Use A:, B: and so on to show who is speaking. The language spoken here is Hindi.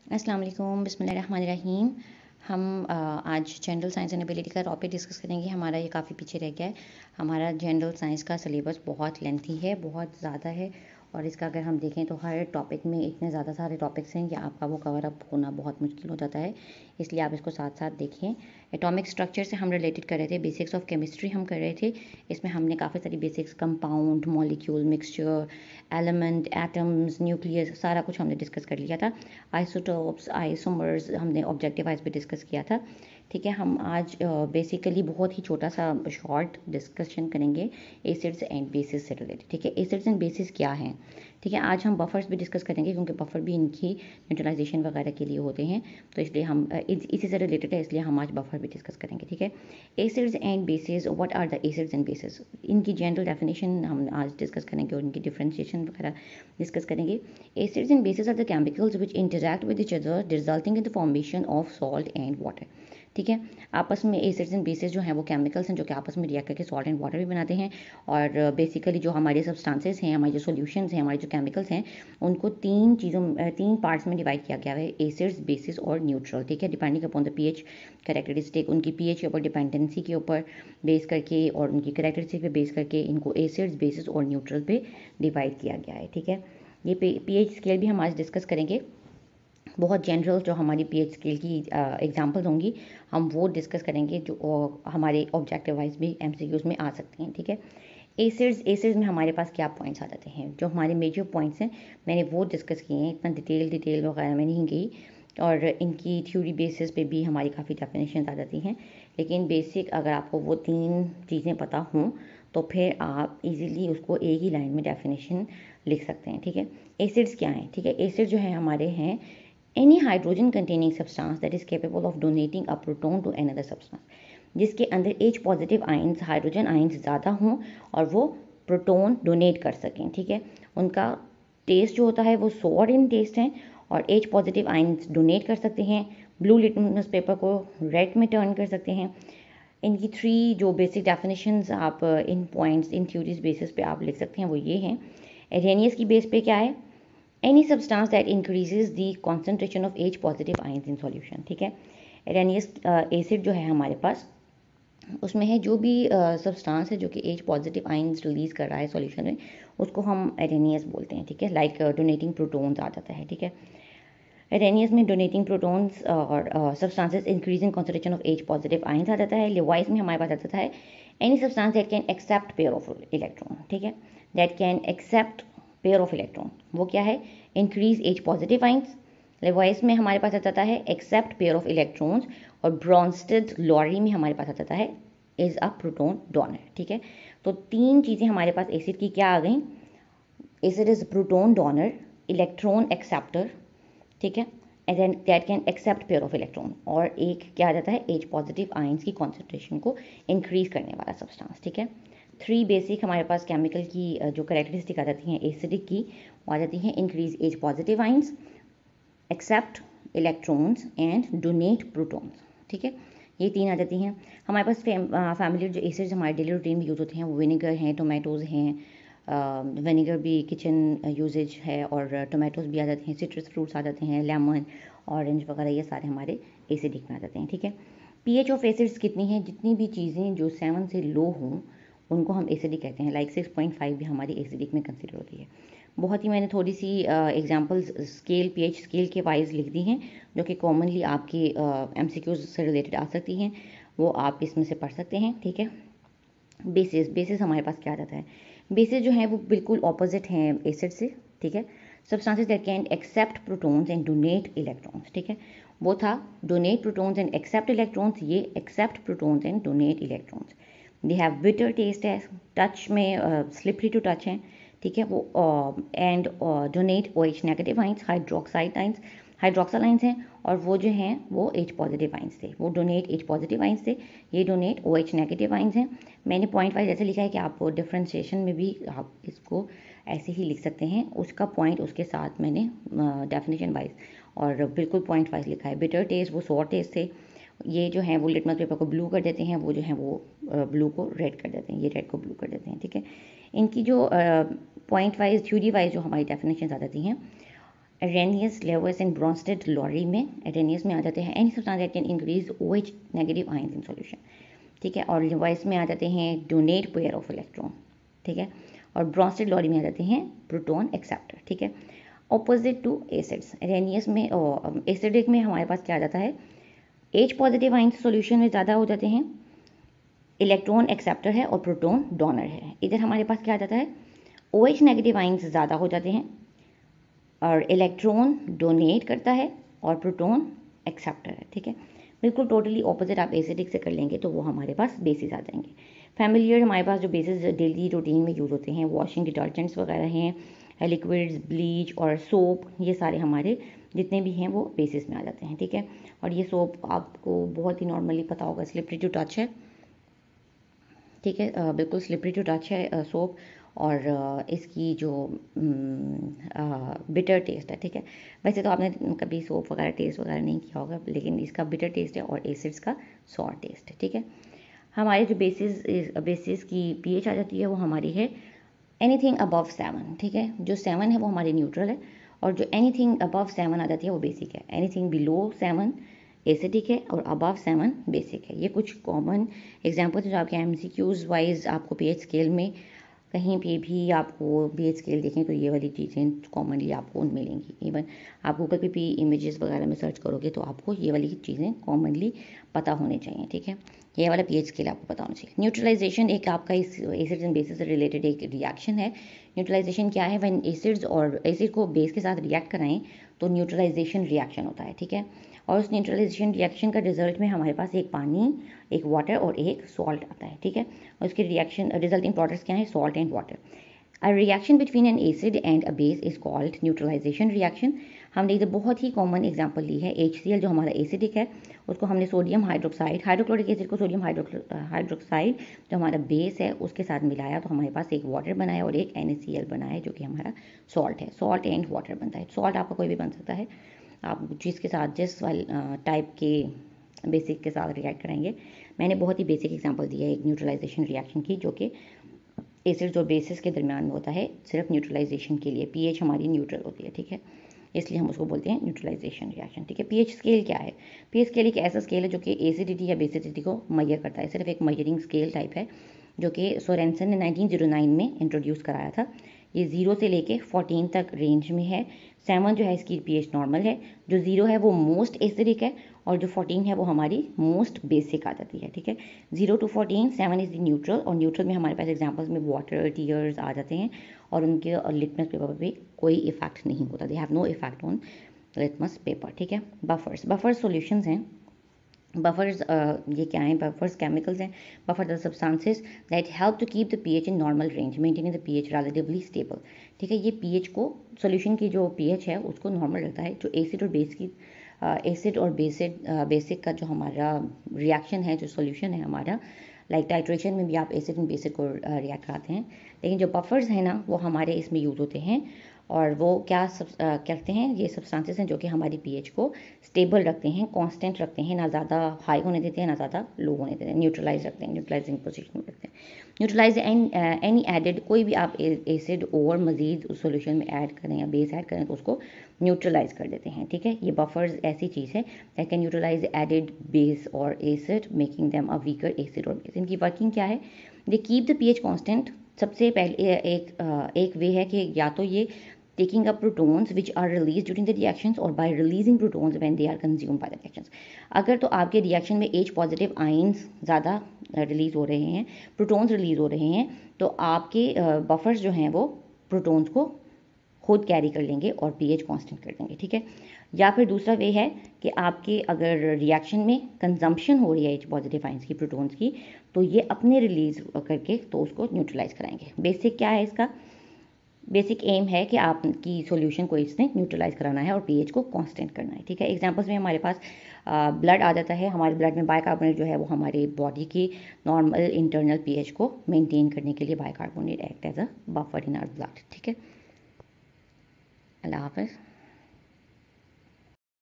A: अस्सलाम वालेकुम, बिस्मिल्लाहिर्रहमानिर्रहीम। हम आज जनरल साइंस एंड एबिलिटी का टॉपिक डिस्कस करेंगे। हमारा ये काफ़ी पीछे रह गया है। हमारा जनरल साइंस का सिलेबस बहुत लेंथी है, बहुत ज़्यादा है, और इसका अगर हम देखें तो हर टॉपिक में इतने ज़्यादा सारे टॉपिक्स हैं कि आपका वो कवर अप होना बहुत मुश्किल हो जाता है। इसलिए आप इसको साथ साथ देखें। एटॉमिक स्ट्रक्चर से हम रिलेटेड कर रहे थे, बेसिक्स ऑफ केमिस्ट्री हम कर रहे थे। इसमें हमने काफ़ी सारी basics, compound, molecule, mixture, element, atoms, nucleus, सारा कुछ हमने डिस्कस कर लिया था। आइसोटोप्स, आइसोमर्स हमने ऑब्जेक्टिव वाइज भी डिस्कस किया था। ठीक है, हम आज बेसिकली बहुत ही छोटा सा शॉर्ट डिस्कशन करेंगे एसिड्स एंड बेसिस से रिलेटेड। ठीक है, एसिड्स एंड बेसिस क्या हैं। ठीक है, आज हम बफर्स भी डिस्कस करेंगे क्योंकि बफर भी इनकी न्यूट्रलाइजेशन वगैरह के लिए होते हैं, तो इसलिए हम इसी से रिलेटेड है, इसलिए हम आज बफर भी डिस्कस करेंगे। ठीक है, acids and bases, what are the acids and bases, इनकी जनरल डेफिनेशन हम आज डिस्कस करेंगे और इनकी डिफ्रेंशिएशन वगैरह डिस्कस करेंगे। Acids and bases are the chemicals which interact with each other, resulting in the formation of salt and water. ठीक है, आपस में एसिड्स एंड बेसिस जो हैं वो केमिकल्स हैं जो कि आपस में रिएक्ट करके सॉल्ट एंड वाटर भी बनाते हैं। और बेसिकली जो हमारे सब्सटेंसेस हैं, हमारे जो सॉल्यूशंस हैं, हमारे जो केमिकल्स हैं, उनको तीन पार्ट्स में डिवाइड किया गया है, एसिड्स, बेसिस और न्यूट्रल। ठीक है, depending upon the pH characteristic, उनकी पीएच के ऊपर डिपेंडेंसी के ऊपर बेस करके और उनकी कैरेक्टरिस्टिक पे बेस करके इनको एसिड्स, बेसिस और न्यूट्रल पे डिवाइड किया गया है। ठीक है, ये पीएच स्केल भी हम आज डिस्कस करेंगे। बहुत जनरल जो हमारी पीएच स्केल की एग्जांपल्स होंगी हम वो डिस्कस करेंगे, जो हमारे ऑब्जेक्टिव वाइज भी एमसीक्यूज में आ सकती हैं। ठीक है, एसिड्स में हमारे पास क्या पॉइंट्स आ जाते हैं, जो हमारे मेजर पॉइंट्स हैं मैंने वो डिस्कस किए हैं। इतना डिटेल वगैरह में नहीं गई, और इनकी थ्योरी बेसिस पे भी हमारी काफ़ी डेफिनेशन आ जाती हैं। लेकिन बेसिक अगर आपको वो तीन चीज़ें पता हों तो फिर आप इजीली उसको एक ही लाइन में डेफिनेशन लिख सकते हैं। ठीक है, एसिड्स क्या हैं। ठीक है, एसिड जो है हमारे हैं any hydrogen containing substance that is capable of donating a proton to another substance, जिसके अंदर H positive ions, hydrogen ions ज़्यादा हों और वो प्रोटॉन डोनेट कर सकें। ठीक है, उनका टेस्ट जो होता है वो सोर इन टेस्ट है, और H पॉजिटिव आइंस डोनेट कर सकते हैं, ब्लू लिटमस पेपर को रेड में टर्न कर सकते हैं। इनकी थ्री जो बेसिक डेफिनेशंस आप इन पॉइंट्स, इन थ्योरीज बेसिस पे आप लिख सकते हैं, वो ये हैं। एरेनियस की बेस पे क्या है, any substance that increases the concentration of H positive ions in solution. ठीक है, एरेनियस एसिड जो है हमारे पास, उसमें है जो भी सब्सटेंस है जो कि H पॉजिटिव आइंस रिलीज कर रहा है सॉल्यूशन में, उसको हम एरेनियस बोलते हैं। ठीक है, लाइक डोनेटिंग प्रोटॉन्स आ जाता है। ठीक है, एरेनियस में डोनेटिंग प्रोटॉन्स और substances increasing concentration of H positive ions आ जाता है। लिवाइस में हमारे पास आ जाता है any substance that can accept pair of electron. ठीक है, that can accept pair of electron, वो क्या है, increase H positive ions. Lewis में हमारे पास आ जाता है एक्सेप्ट पेयर ऑफ इलेक्ट्रॉन्स, और ब्रॉन्स्टेड लॉरी में हमारे पास आ जाता है इज अ प्रोटॉन डोनर। ठीक है, तो तीन चीज़ें हमारे पास एसिड की क्या आ गई, acid is proton donor, electron acceptor. ठीक है, and then that can accept pair of electron, और एक क्या आ जाता है, H पॉजिटिव आइंस की कॉन्सेंट्रेशन को इंक्रीज करने वाला सब्सटेंस। ठीक है, थ्री बेसिक हमारे पास केमिकल की जो कैरेक्टरिस्टिक आ जाती हैं एसिडिक की, वो आ जाती हैं increase H positive ions, accept electrons and donate protons. ठीक है, ये तीन आ जाती हैं हमारे पास। फैमिली जो एसिड्स हमारे डेली रूटीन में यूज़ होते हैं वो विनेगर हैं, टोमेटोज़ हैं, विनेगर भी किचन यूजेज है, और टोमेटोज़ भी आ जाते हैं, सिट्रस फ्रूट्स आ जाते हैं, लेमन, ऑरेंज वगैरह, ये सारे हमारे एसिडिक में आ जाते हैं। ठीक है, पीएच ऑफ एसिड्स कितनी है, जितनी भी चीज़ें जो 7 से लो हों उनको हम एसिडिक कहते हैं। लाइक 6.5 भी हमारी एसिडिक में कंसिडर होती है। बहुत ही मैंने थोड़ी सी एग्जांपल्स स्केल, पीएच स्केल के वाइज लिख दी हैं, जो कि कॉमनली आपके एमसीक्यूज से रिलेटेड आ सकती हैं, वो आप इसमें से पढ़ सकते हैं। ठीक है, बेसिस हमारे पास क्या आ जाता है, बेसिस जो है वो बिल्कुल ऑपोजिट हैं एसिड से। ठीक है, substances that can accept protons and donate electrons. ठीक है, वो था donate protons and accept electrons, ये accept protons and donate electrons. They have bitter taste है, टच में स्लिपरी टू टच है। ठीक है, वो and donate OH negative ions, hydroxide ions, hydroxyl ions हैं, और वो जो हैं वो H पॉजिटिव आइंस थे, वो डोनेट H पॉजिटिव आइंस थे, ये डोनेट OH नेगेटिव आइंस हैं। मैंने पॉइंट वाइज ऐसे लिखा है कि आप डिफ्रेंशिएशन में भी आप इसको ऐसे ही लिख सकते हैं, उसका पॉइंट उसके साथ मैंने डेफिनेशन वाइज और बिल्कुल पॉइंट वाइज लिखा है। बिटर टेस्ट वो सोर टेस्ट थे, ये जो है वो लिटमस पेपर को ब्लू कर देते हैं, वो जो है वो ब्लू को रेड कर देते हैं, ये रेड को ब्लू कर देते हैं। ठीक है, इनकी जो पॉइंट वाइज, थ्योरी वाइज जो हमारी डेफिनेशन आ जाती हैं, erroneous, levers and Brønsted Lowry में एरेनियस में आ जाते हैं any substance that can increase OH negative ions in solution, ठीक है। और लेवाइस में आ जाते हैं डोनेट पेयर ऑफ इलेक्ट्रॉन, ठीक है। और ब्रॉन्स्टेड लॉरी में आ जाते हैं प्रोटॉन एक्सेप्टर, ठीक है। ऑपोजिट टू एसिड्स, एरेनियस में एसिडिक में हमारे पास क्या आ जाता है, H पॉजिटिव आयंस सॉल्यूशन में ज़्यादा हो जाते हैं, इलेक्ट्रॉन एक्सेप्टर है और प्रोटॉन डोनर है। इधर हमारे पास क्या आ जाता है, OH नेगेटिव आयंस ज़्यादा हो जाते हैं और इलेक्ट्रॉन डोनेट करता है और प्रोटॉन एक्सेप्टर है, ठीक है। बिल्कुल टोटली ऑपोजिट आप एसिडिक से कर लेंगे तो वो हमारे पास बेसिस आ जाएंगे। फैमिलियर हमारे पास जो बेसिस डेली रूटीन में यूज़ होते हैं, वॉशिंग डिटर्जेंट्स वगैरह हैं, लिक्विड्स, ब्लीच और सोप, ये सारे हमारे जितने भी हैं वो बेसिस में आ जाते हैं, ठीक है। और ये सोप आपको बहुत ही नॉर्मली पता होगा, स्लिपरी टू टच है, ठीक है। बिल्कुल स्लिपरी टू टच है सोप, और इसकी जो बिटर टेस्ट है, ठीक है। वैसे तो आपने कभी सोप वगैरह टेस्ट वगैरह नहीं किया होगा, लेकिन इसका बिटर टेस्ट है और एसिड्स का सॉर टेस्ट है, ठीक है। हमारे जो बेसिस की pH आ जाती है वो हमारी है एनीथिंग अबव 7, ठीक है। जो 7 है वो हमारी न्यूट्रल है, और जो एनीथिंग अबव 7 आ जाती है वो बेसिक है। एनीथिंग बिलो 7 एसिडिक है और अबव 7 बेसिक है। ये कुछ कॉमन एग्जांपल्स जो आपके MCQs वाइज आपको pH स्केल में कहीं पे भी आपको pH स्केल देखें तो ये वाली चीज़ें कॉमनली आपको मिलेंगी। इवन आप गूगल पे भी इमेजेस वगैरह में सर्च करोगे तो आपको ये वाली चीज़ें कॉमनली पता होनी चाहिए, ठीक है। ये वाला pH स्केल आपको पता होना चाहिए। न्यूट्रलाइजेशन एक आपका इस एसिड्स एंड बेसिस से रिलेटेड एक रिएक्शन है। न्यूट्रलाइजेशन क्या है, व्हेन एसिड्स और एसिड को बेस के साथ रिएक्ट कराएं तो न्यूट्रलाइजेशन रिएक्शन होता है, ठीक है। और उस न्यूट्रलाइजेशन रिएक्शन का रिजल्ट में हमारे पास एक पानी, एक वाटर और एक सॉल्ट आता है, ठीक है। और उसके रिएक्शन रिजल्टिंग प्रोडक्ट्स क्या है, salt and water. A reaction between an acid and a base is called neutralization reaction। हमने इधर बहुत ही कॉमन एग्जांपल ली है, HCl जो हमारा एसिडिक है उसको हमने सोडियम हाइड्रोक्साइड, हाइड्रोक्लोरिक एसिड को सोडियम हाइड्रोक्साइड जो हमारा बेस है उसके साथ मिलाया तो हमारे पास एक वाटर बनाया और एक NaCl बनाया जो कि हमारा सॉल्ट है। सॉल्ट एंड वाटर बनता है। सॉल्ट आपका कोई भी बन सकता है, आप जिसके साथ जिस वाले टाइप के बेसिक के साथ रिएक्ट कराएंगे। मैंने बहुत ही बेसिक एग्जांपल दिया है एक न्यूट्रलाइजेशन रिएक्शन की, जो कि एसिड्स और बेसिस के दरमियान में होता है सिर्फ न्यूट्रलाइजेशन के लिए। pH हमारी न्यूट्रल होती है, ठीक है, इसलिए हम उसको बोलते हैं न्यूट्रलाइजेशन रिएक्शन, ठीक है। pH स्केल क्या है, pH स्केल एक ऐसा स्केल है जो कि एसिडिटी या बेसिसिटी को मेजर करता है। सिर्फ एक मेजरिंग स्केल टाइप है जो कि सोरेनसन ने 1909 में इंट्रोड्यूस कराया था। ये 0 से लेके 14 तक रेंज में है। 7 जो है इसकी pH नॉर्मल है, जो 0 है वो मोस्ट एसिडिक है और जो 14 है वो हमारी मोस्ट बेसिक आ जाती है, ठीक है। 0 to 14, 7 इज द न्यूट्रल, और न्यूट्रल में हमारे पास एग्जांपल्स में वाटर, टीयर्स आ जाते हैं और उनके लिटमस पेपर पे कोई इफेक्ट नहीं होता, they have no effect on litmus paper, ठीक है। बफर्स सॉल्यूशंस हैं। बफर्स ये क्या हैं, बफर्स केमिकल्स हैं। Buffer the substances that help to keep the pH in normal range, maintaining the pH relatively stable, ठीक है। ये pH को, सॉल्यूशन की जो pH है उसको नॉर्मल रखता है। जो एसिड और बेस की एसिड और बेसिक का जो हमारा रिएक्शन है, जो सॉल्यूशन है हमारा, लाइक टाइट्रेशन में भी आप एसिड एंड बेसिक को रिएक्ट कराते हैं, लेकिन जो बफर्स हैं ना वो हमारे इसमें यूज़ होते हैं। और वो क्या करते हैं, ये सब्सटेंसेस हैं जो कि हमारी pH को स्टेबल रखते हैं, कांस्टेंट रखते हैं, ना ज़्यादा हाई होने देते हैं ना ज़्यादा लो होने देते हैं, न्यूट्रलाइज रखते हैं, न्यूट्रलाइजिंग पोजीशन में रखते हैं। न्यूट्रलाइज एनी एडेड, कोई भी आप एसिड और मजीद उस सोल्यूशन में ऐड करें या बेस ऐड करें तो उसको न्यूट्रलाइज कर देते हैं, ठीक है। ये बफर्स ऐसी चीज़ है that can neutralize added base और acid, making them a weaker acid और बेस। इनकी वर्किंग क्या है, they keep the pH constant. सबसे पहले एक वे है कि या तो ये taking up protons which are released during the reactions or by releasing protons when they are consumed by the reactions। अगर तो आपके रिएक्शन में H पॉजिटिव आयंस ज़्यादा रिलीज हो रहे हैं, प्रोटॉन्स रिलीज हो रहे हैं, तो आपके बफर्स जो हैं वो प्रोटॉन्स को खुद कैरी कर लेंगे और pH कांस्टेंट कर देंगे, ठीक है। या फिर दूसरा वे है कि आपके अगर रिएक्शन में कंजम्पशन हो रही है H पॉजिटिव आयंस की, प्रोटॉन्स की, तो ये अपने रिलीज करके तो उसको न्यूट्रलाइज कराएंगे। बेसिक क्या है इसका, बेसिक एम है कि आपकी सॉल्यूशन को इसने न्यूट्रलाइज कराना है और pH को कांस्टेंट करना है, ठीक है। एग्जांपल्स में हमारे पास ब्लड आ जाता है। हमारे ब्लड में बाइकार्बोनेट जो है वो हमारे बॉडी की नॉर्मल इंटरनल pH को मेंटेन करने के लिए bicarbonate act as a buffer in our blood, ठीक है। अल्लाह हाफ़िज़।